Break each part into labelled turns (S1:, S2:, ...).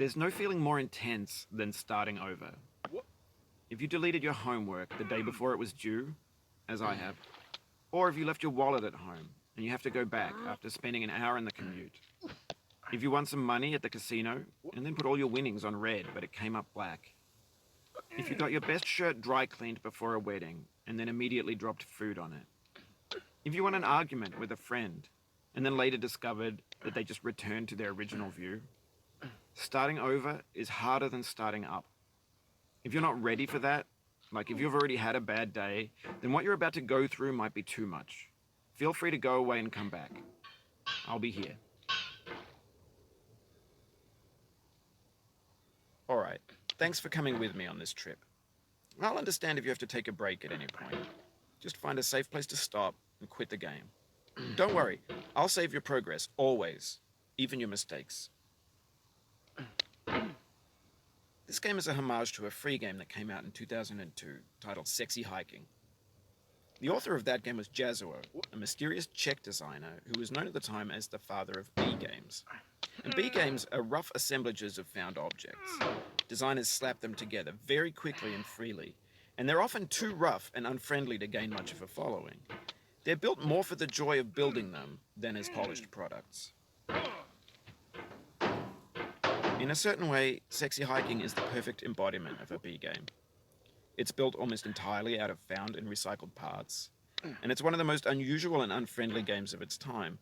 S1: There's no feeling more intense than starting over. If you deleted your homework the day before it was due, as I have, or if you left your wallet at home and you have to go back after spending an hour in the commute. If you won some money at the casino and then put all your winnings on red but it came up black. If you got your best shirt dry cleaned before a wedding and then immediately dropped food on it. If you won an argument with a friend and then later discovered that they just returned to their original view. Starting over is harder than starting up. If you're not ready for that, like if you've already had a bad day, then what you're about to go through might be too much. Feel free to go away and come back. I'll be here. Alright, thanks for coming with me on this trip. I'll understand if you have to take a break at any point. Just find a safe place to stop and quit the game. Don't worry, I'll save your progress, always, even your mistakes. This game is a homage to a free game that came out in 2002, titled Sexy Hiking. The author of that game was R.K.O, a mysterious Czech designer who was known at the time as the father of B games. And B games are rough assemblages of found objects. Designers slap them together very quickly and freely, and they're often too rough and unfriendly to gain much of a following. They're built more for the joy of building them than as polished products. In a certain way, Sexy Hiking is the perfect embodiment of a B game. It's built almost entirely out of found and recycled parts, and it's one of the most unusual and unfriendly games of its time.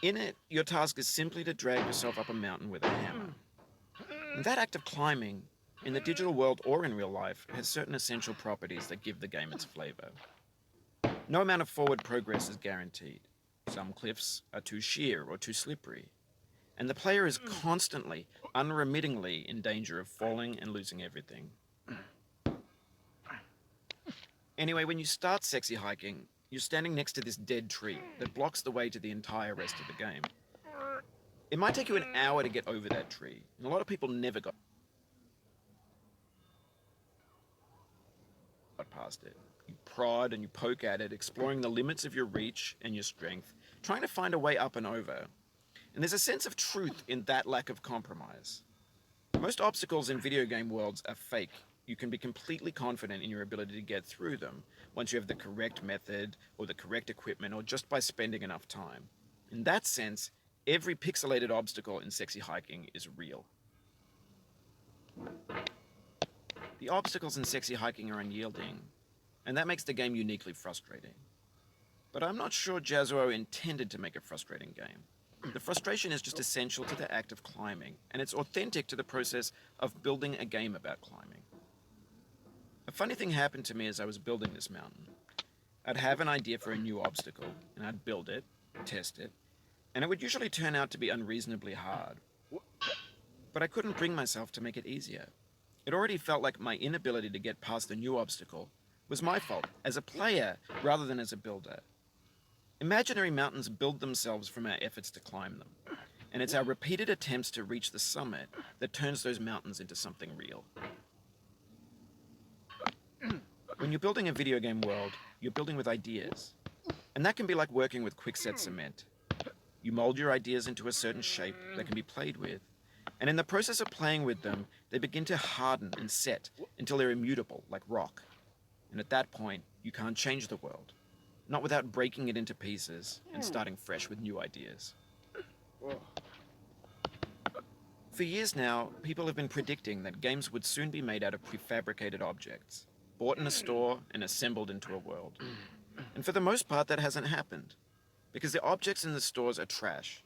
S1: In it, your task is simply to drag yourself up a mountain with a hammer. And that act of climbing, in the digital world or in real life, has certain essential properties that give the game its flavor. No amount of forward progress is guaranteed. Some cliffs are too sheer or too slippery. And the player is constantly, unremittingly in danger of falling and losing everything. Anyway, when you start Sexy Hiking, you're standing next to this dead tree that blocks the way to the entire rest of the game. It might take you an hour to get over that tree, and a lot of people never got past it. You prod and you poke at it, exploring the limits of your reach and your strength, trying to find a way up and over. And there's a sense of truth in that lack of compromise. Most obstacles in video game worlds are fake. You can be completely confident in your ability to get through them once you have the correct method or the correct equipment or just by spending enough time. In that sense, every pixelated obstacle in Sexy Hiking is real. The obstacles in Sexy Hiking are unyielding, and that makes the game uniquely frustrating. But I'm not sure R.K.O intended to make a frustrating game. The frustration is just essential to the act of climbing, and it's authentic to the process of building a game about climbing. A funny thing happened to me as I was building this mountain. I'd have an idea for a new obstacle, and I'd build it, test it, and it would usually turn out to be unreasonably hard. But I couldn't bring myself to make it easier. It already felt like my inability to get past the new obstacle was my fault, as a player rather than as a builder. Imaginary mountains build themselves from our efforts to climb them, and it's our repeated attempts to reach the summit that turns those mountains into something real. When you're building a video game world, you're building with ideas, and that can be like working with quickset cement. You mold your ideas into a certain shape that can be played with, and in the process of playing with them, they begin to harden and set until they're immutable, like rock. And at that point, you can't change the world. Not without breaking it into pieces and starting fresh with new ideas. For years now, people have been predicting that games would soon be made out of prefabricated objects, bought in a store and assembled into a world. And for the most part, that hasn't happened, because the objects in the stores are trash.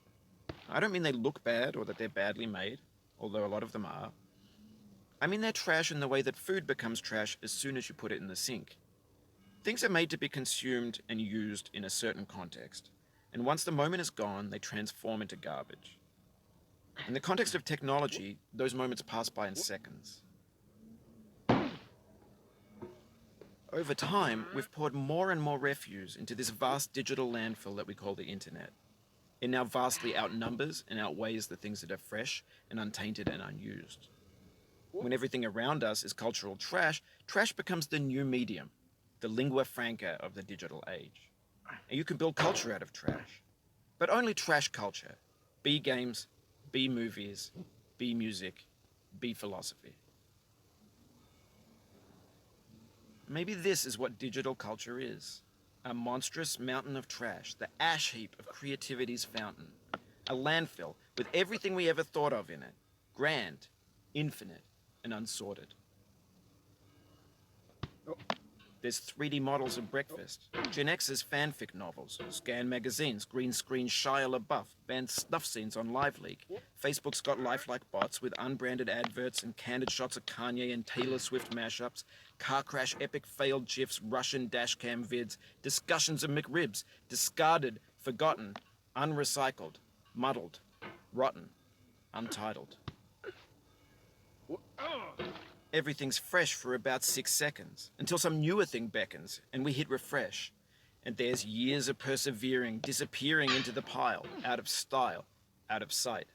S1: I don't mean they look bad or that they're badly made, although a lot of them are. I mean they're trash in the way that food becomes trash as soon as you put it in the sink. Things are made to be consumed and used in a certain context, and once the moment is gone, they transform into garbage. In the context of technology, those moments pass by in seconds. Over time, we've poured more and more refuse into this vast digital landfill that we call the internet. It now vastly outnumbers and outweighs the things that are fresh and untainted and unused. When everything around us is cultural trash, trash becomes the new medium, the lingua franca of the digital age. And you can build culture out of trash, but only trash culture. B games, B movies, B music, B philosophy. Maybe this is what digital culture is. A monstrous mountain of trash, the ash heap of creativity's fountain. A landfill with everything we ever thought of in it. Grand, infinite, and unsorted. There's 3D models of breakfast, Gen X's fanfic novels, scan magazines, green screen Shia LaBeouf, banned snuff scenes on LiveLeak. Facebook's got lifelike bots with unbranded adverts and candid shots of Kanye and Taylor Swift mashups, car crash epic failed GIFs, Russian dashcam vids, discussions of McRibs, discarded, forgotten, unrecycled, muddled, rotten, untitled. Everything's fresh for about 6 seconds, until some newer thing beckons, and we hit refresh. And there's years of persevering, disappearing into the pile, out of style, out of sight.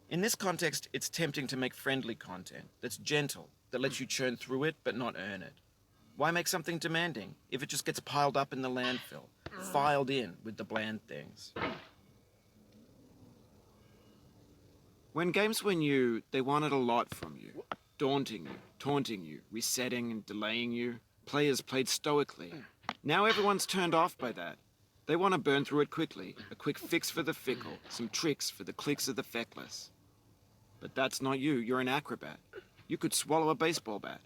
S1: In this context, it's tempting to make friendly content that's gentle, that lets you churn through it but not earn it. Why make something demanding if it just gets piled up in the landfill, filed in with the bland things? When games were new, they wanted a lot from you. Daunting you, taunting you, resetting and delaying you. Players played stoically. Now everyone's turned off by that. They want to burn through it quickly. A quick fix for the fickle. Some tricks for the clicks of the feckless. But that's not you. You're an acrobat. You could swallow a baseball bat.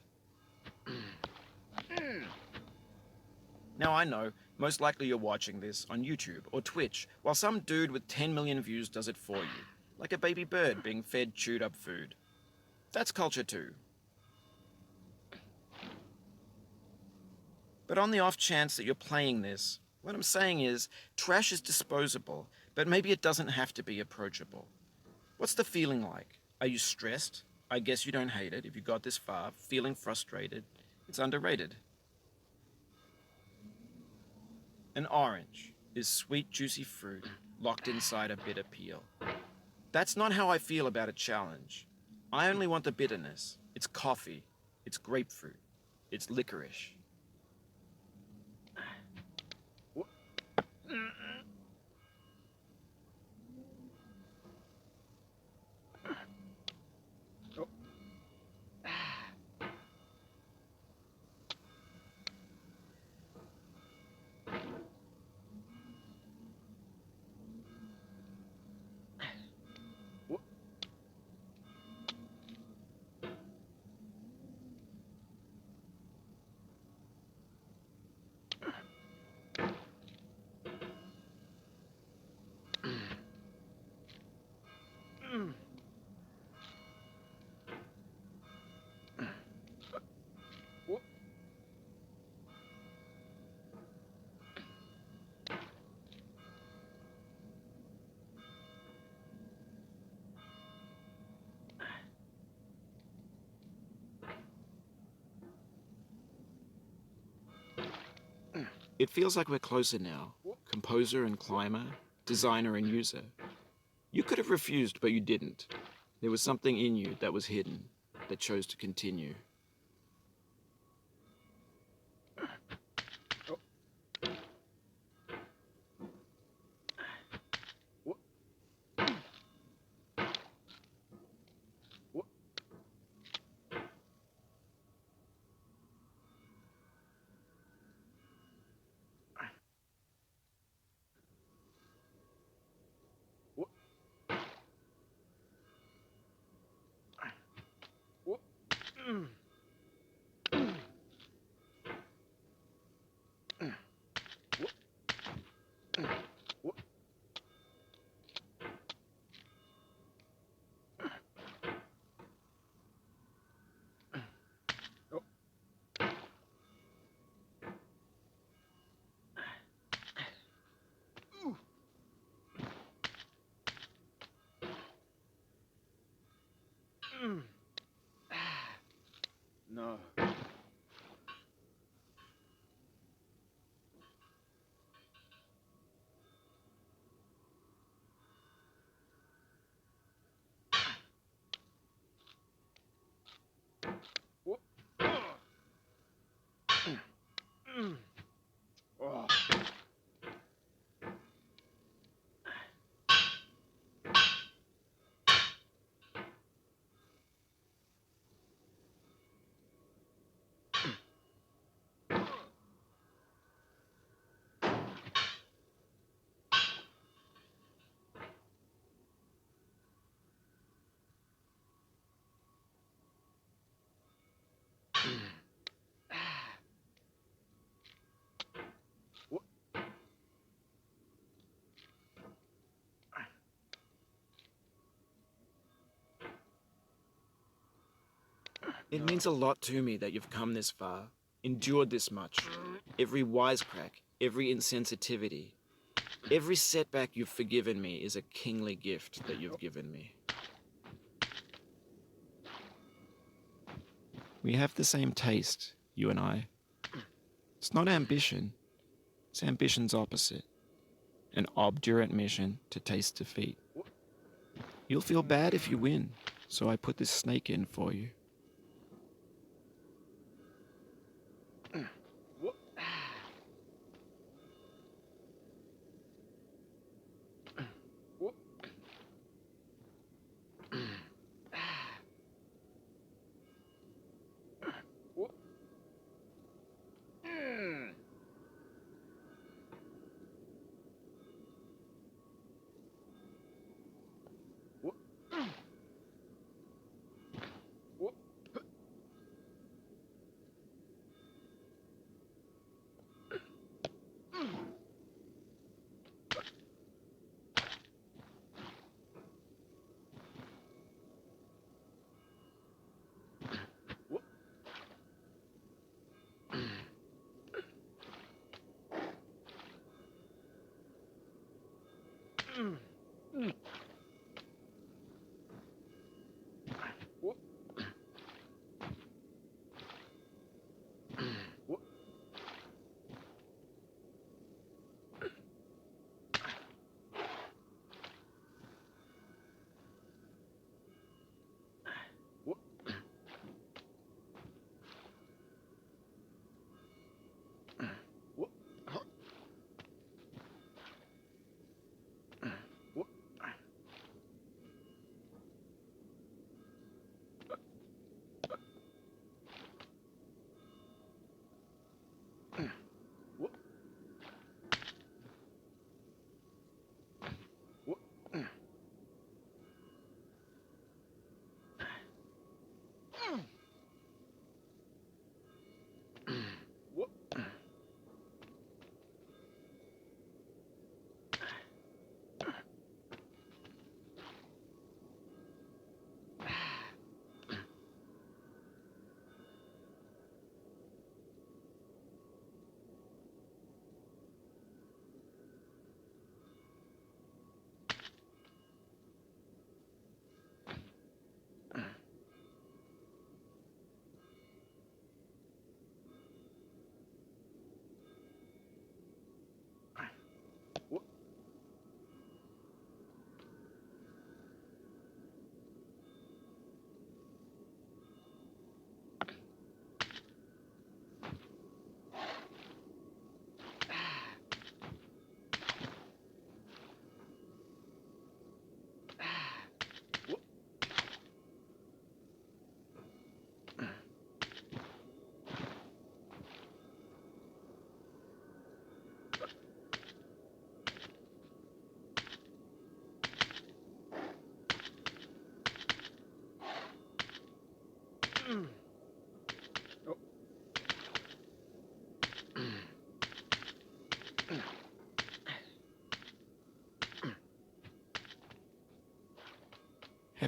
S1: Now I know, most likely you're watching this on YouTube or Twitch, while some dude with 10 million views does it for you. Like a baby bird being fed chewed up food. That's culture too. But on the off chance that you're playing this, what I'm saying is, trash is disposable, but maybe it doesn't have to be approachable. What's the feeling like? Are you stressed? I guess you don't hate it if you got this far. Feeling frustrated? It's underrated. An orange is sweet, juicy fruit locked inside a bitter peel. That's not how I feel about a challenge. I only want the bitterness. It's coffee. It's grapefruit. It's licorice. It feels like we're closer now. Composer and climber, designer and user. You could have refused, but you didn't. There was something in you that was hidden, that chose to continue. No. It means a lot to me that you've come this far, endured this much. Every wisecrack, every insensitivity, every setback you've forgiven me is a kingly gift that you've given me. We have the same taste, you and I. It's not ambition. It's ambition's opposite. An obdurate mission to taste defeat. You'll feel bad if you win, so I put this snake in for you.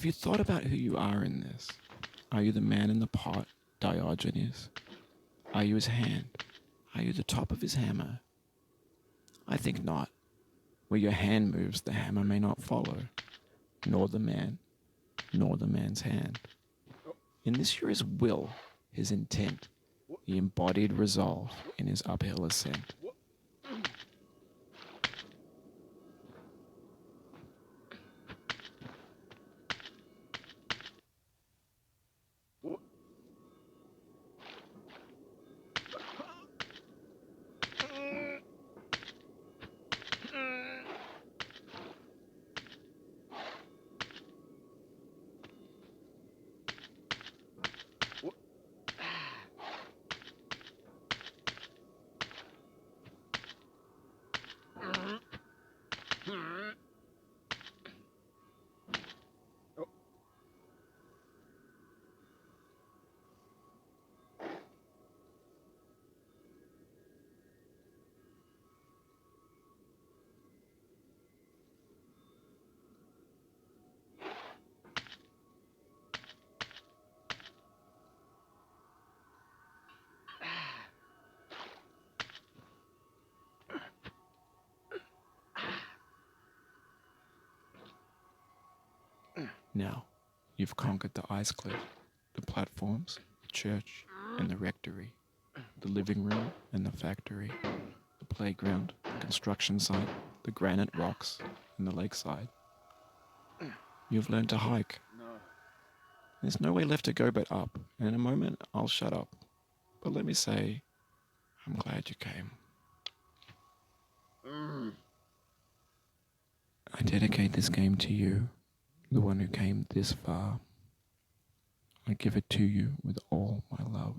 S1: Have you thought about who you are in this? Are you the man in the pot, Diogenes? Are you his hand? Are you the top of his hammer? I think not. Where your hand moves, the hammer may not follow, nor the man, nor the man's hand. In this you're his will, his intent, the embodied resolve in his uphill ascent.
S2: Now, you've conquered the ice cliff, the platforms, the church, and the rectory, the living room and the factory, the playground, the construction site, the granite rocks, and the lakeside. You've learned to hike. There's no way left to go but up, and in a moment I'll shut up. But let me say, I'm glad you came. I dedicate this game to you, the one who came this far. I give it to you with all my love.